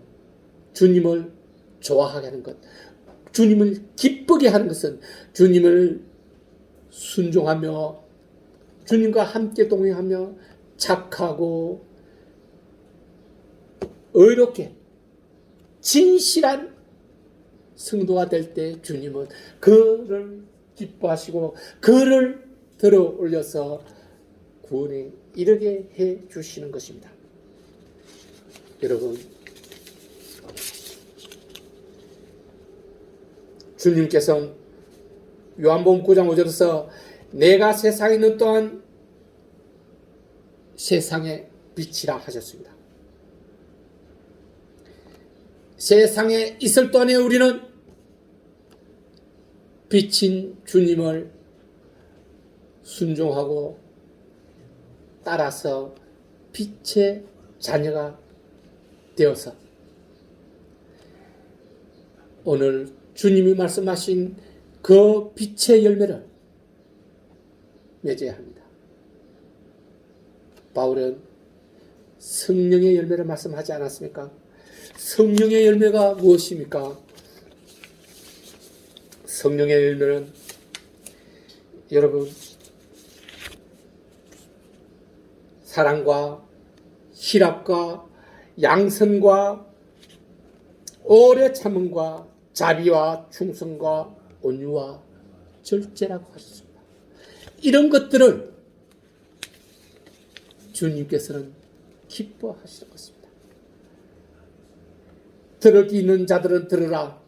주님을 좋아하게 하는 것, 주님을 기쁘게 하는 것은 주님을 순종하며 주님과 함께 동행하며 착하고 의롭게 진실한 성도가 될 때 주님은 그를 기뻐하시고 그를 들어 올려서 구원에 이르게 해 주시는 것입니다. 여러분 주님께서는 요한복음 9장 5절에서 내가 세상에 있는 동안 세상의 빛이라 하셨습니다. 세상에 있을 동안에 우리는 빛인 주님을 순종하고 따라서 빛의 자녀가 되어서 오늘 주님이 말씀하신 그 빛의 열매를 맺어야 합니다. 바울은 성령의 열매를 말씀하지 않았습니까? 성령의 열매가 무엇입니까? 성령의 열매는 여러분 사랑과 희락과 양선과 오래 참음과 자비와 충성과 온유와 절제라고 하셨습니다. 이런 것들을 주님께서는 기뻐하시는 것입니다. 들을 귀 있는 자들은 들으라.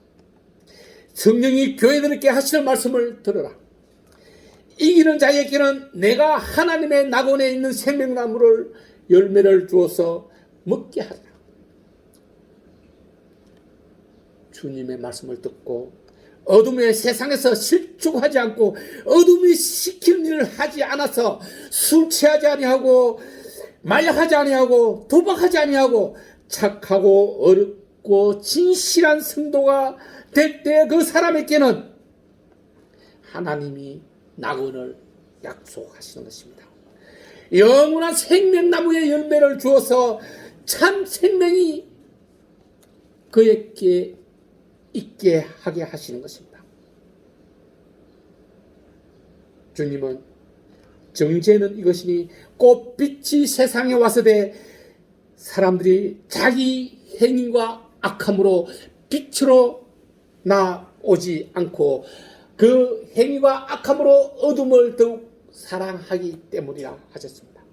성령이 교회들에게 하시는 말씀을 들으라. 이기는 자에게는 내가 하나님의 낙원에 있는 생명나무를 열매를 주어서 먹게 하리라. 주님의 말씀을 듣고 어둠의 세상에서 실족하지 않고 어둠이 시키는 일을 하지 않아서 술 취하지 아니하고 마약하지 아니하고 도박하지 아니하고 착하고 어렵고 진실한 성도가 될 때 그 사람에게는 하나님이 낙원을 약속하시는 것입니다. 영원한 생명나무의 열매를 주어서 참 생명이 그에게 있게 하게 하시는 것입니다. 주님은 정죄는 이것이니 꽃빛이 세상에 와서되 사람들이 자기 행위와 악함으로 빛으로 나오지 않고 그 행위와 악함으로 어둠을 더욱 사랑하기 때문이라 하셨습니다.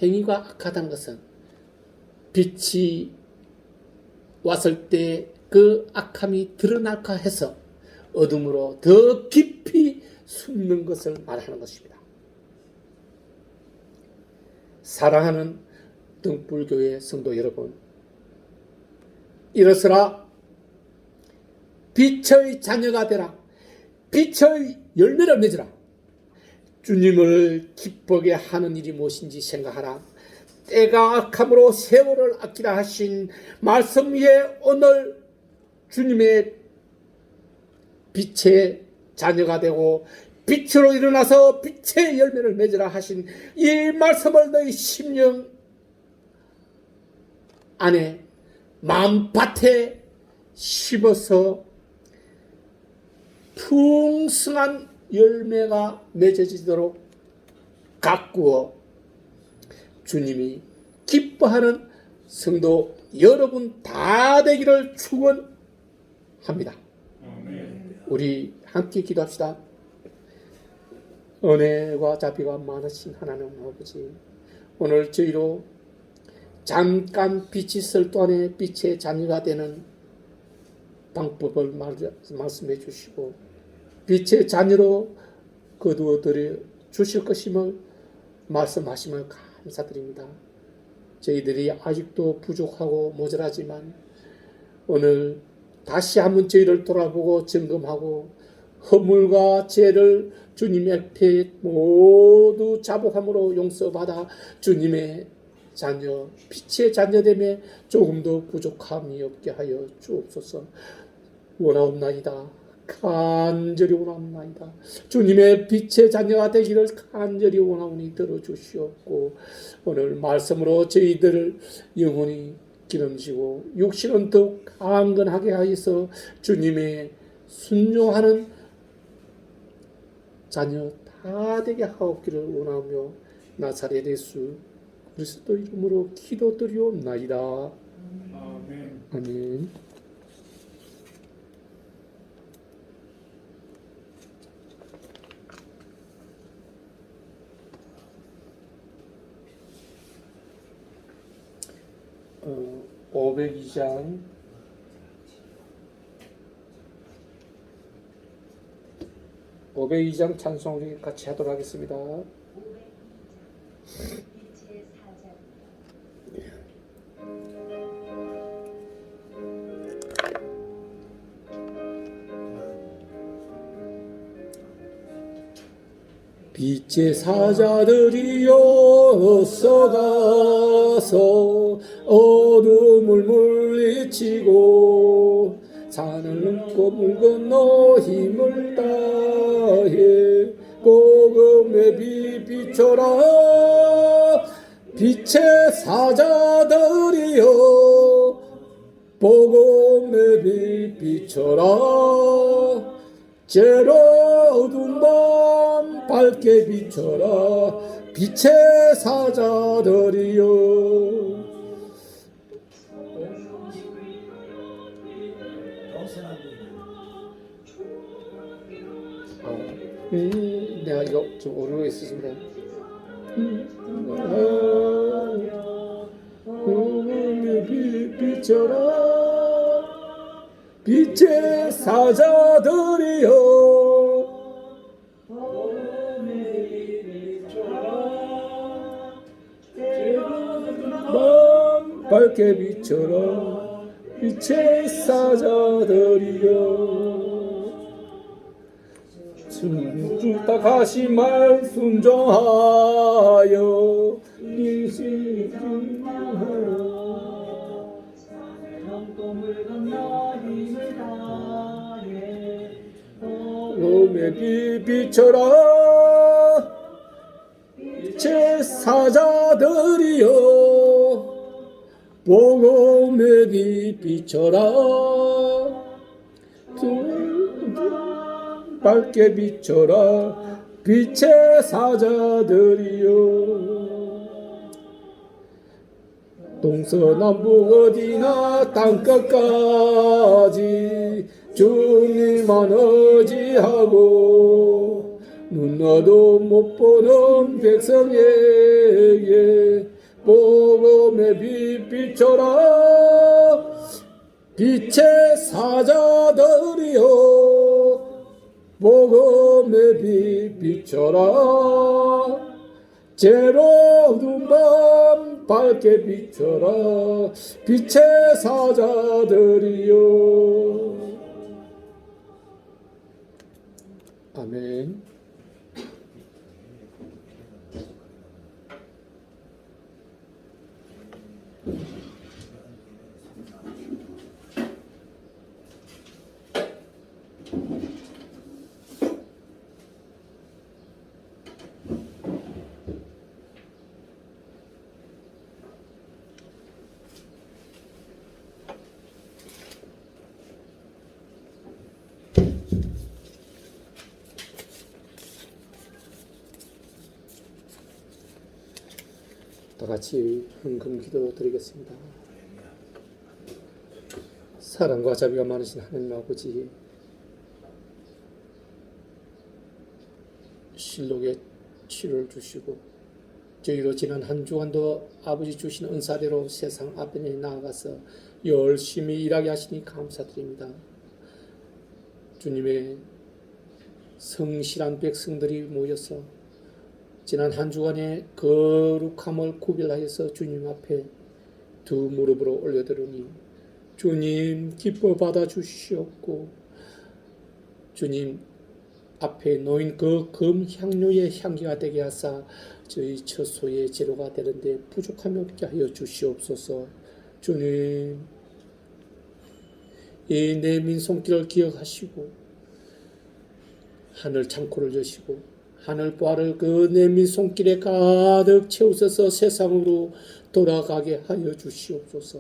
행위가 악하다는 것은 빛이 왔을 때 그 악함이 드러날까 해서 어둠으로 더 깊이 숨는 것을 말하는 것입니다. 사랑하는 등불교회 성도 여러분, 일어서라. 빛의 자녀가 되라. 빛의 열매를 맺으라. 주님을 기쁘게 하는 일이 무엇인지 생각하라. 때가 악함으로 세월을 아끼라 하신 말씀 위에 오늘 주님의 빛의 자녀가 되고 빛으로 일어나서 빛의 열매를 맺으라 하신 이 말씀을 너희 심령 안에 마음밭에 심어서 풍성한 열매가 맺어지도록 가꾸어 주님이 기뻐하는 성도 여러분 다 되기를 축원합니다. 우리 함께 기도합시다. 은혜와 자비가 많으신 하나님 아버지, 오늘 저희로 잠깐 빛이 있을 동안에 빛의 자녀가 되는 방법을 말씀해 주시고 빛의 자녀로 거두어 드려 주실 것임을 말씀하심을 감사드립니다. 저희들이 아직도 부족하고 모자라지만 오늘 다시 한번 저희를 돌아보고 점검하고 허물과 죄를 주님의 앞에 모두 자복함으로 용서받아 주님의 자녀, 빛의 자녀됨에 조금도 부족함이 없게 하여 주옵소서. 원하옵나이다. 간절히 원하옵나이다. 주님의 빛의 자녀가 되기를 간절히 원하오니 들어주시옵고 오늘 말씀으로 저희들을 영원히 기름지고 육신은 더욱 강건하게 하여서 주님의 순종하는 자녀 다 되게 하옵기를 원하며 나사렛 예수 그리스도 이름으로 기도드리옵나이다. 아멘. 아멘. 어, 502장 502장 찬송 우리 같이 하도록 하겠습니다. 빛의 사자들이여 쏟아서 어둠을 물리치고 산을 넘고 물 건너 힘을 다해 복음의 빛 비춰라. 빛의 사자들이여 복음의 빛 비춰라. 죄로 어두운 밤 밝게 비춰라. 빛의 사자들이여. 내가 이거 좀 오르고 있었습니다. 복음의 빛 비춰라. 빛의 사자들이여 밤 밝게 비춰라. 빛의 사자들이여 뚝딱하신 말 순종하여 인식하여 꿈을 건너 힘을 다해 복음의 빛 비춰라 제사자들이여 복음의 빛 비춰라 밝게 비춰라 빛의 사자들이여 동서남북 어디나 땅끝까지 주님만 의지하고 눈어도 못 보는 백성에게 복음의 빛 비춰라 빛의 사자들이여 복음의 빛 비춰라 제로운 밤 밝게 비춰라 빛의 사자들이여 아멘. 다 같이 헌금 기도 드리겠습니다. 사랑과 자비가 많으신 하나님 아버지, 실록에 치료를 주시고 저희로 지난 한 주간도 아버지 주신 은사대로 세상 앞에 나아가서 열심히 일하게 하시니 감사드립니다. 주님의 성실한 백성들이 모여서 지난 한 주간의 거룩함을 구별하여서 주님 앞에 두 무릎으로 올려드리니 주님 기뻐 받아주시옵고 주님 앞에 놓인 그 금향료의 향기가 되게 하사 저희 처소의 재료가 되는데 부족함이 없게 하여 주시옵소서. 주님 이 내민 손길을 기억하시고 하늘 창고를 여시고 하늘보화를 그 내민 손길에 가득 채우셔서 세상으로 돌아가게 하여 주시옵소서.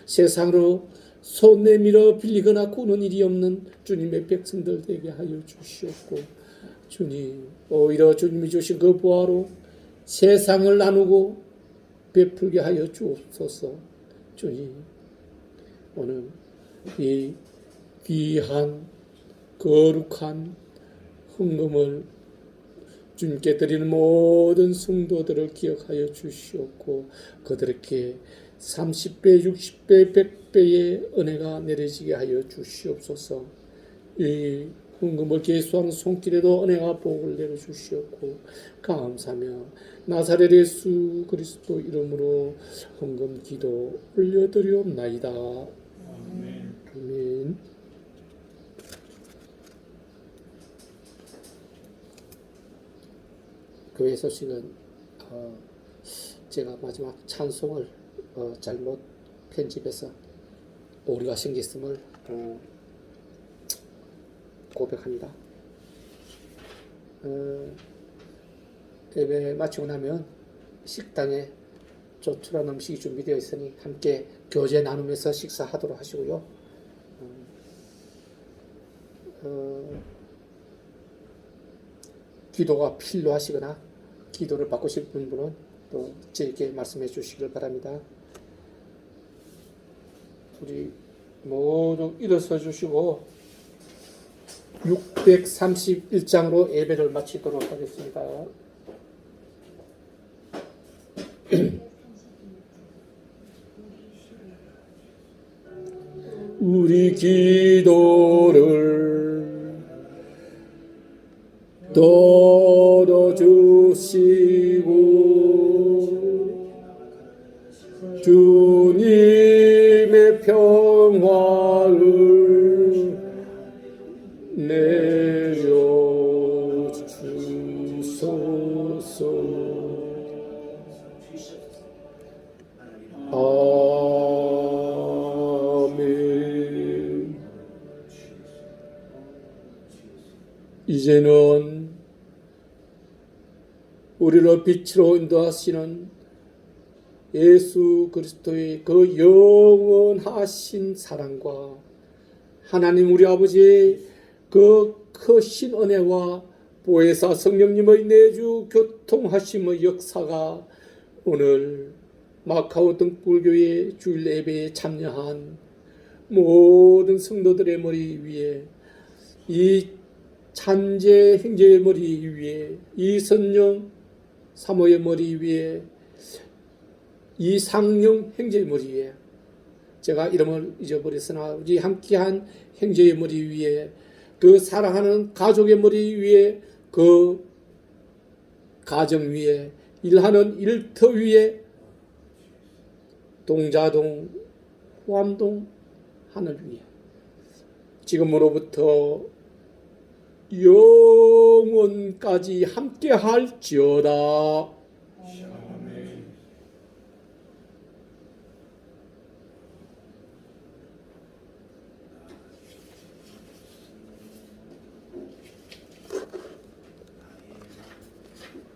세상으로 손 내밀어 빌리거나 꾸는 일이 없는 주님의 백성들 되게 하여 주시옵고 주님 오히려 주님이 주신 그 보화로 세상을 나누고 베풀게 하여 주옵소서. 주님 오늘 이 귀한 거룩한 헌금을 주님께 드리는 모든 성도들을 기억하여 주시옵고 그들에게 30배, 60배, 100배의 은혜가 내려지게 하여 주시옵소서. 이 헌금을 계수하는 손길에도 은혜가 복을 내려주시옵고 감사하며 나사렛 예수 그리스도 이름으로 헌금 기도 올려드리옵나이다. 아멘. 교회 소식은 제가 마지막 찬송을 잘못 편집해서 오류가 생겼음을 고백합니다. 예배 마치고 나면 식당에 조촐한 음식이 준비되어 있으니 함께 교제 나누면서 식사하도록 하시고요. 기도가 필요하시거나 기도를 받고 싶은 분은 또 저에게 말씀해 주시길 바랍니다. 우리 모두 일어서 주시고 631장으로 예배를 마치도록 하겠습니다. 우리 기도를 들어주시고 주님의 평화를 내려주소서. 아멘. 이제 이제는 우리를 빛으로 인도하시는 예수 그리스도의 그 영원하신 사랑과 하나님 우리 아버지의 그 크신 은혜와 보혜사 성령님의 내주 교통하심의 역사가 오늘 마카오 등불교회 주일 예배에 참여한 모든 성도들의 머리 위에, 이 찬재 형제의 머리 위에, 이선영 사모의 머리 위에, 이상영 형제의 머리 위에, 제가 이름을 잊어버렸으나 우리 함께한 형제의 머리 위에, 그 사랑하는 가족의 머리 위에, 그 가정 위에, 일하는 일터 위에, 동자동, 호암동, 하늘 위에 지금으로부터 영원까지 함께 할지어다.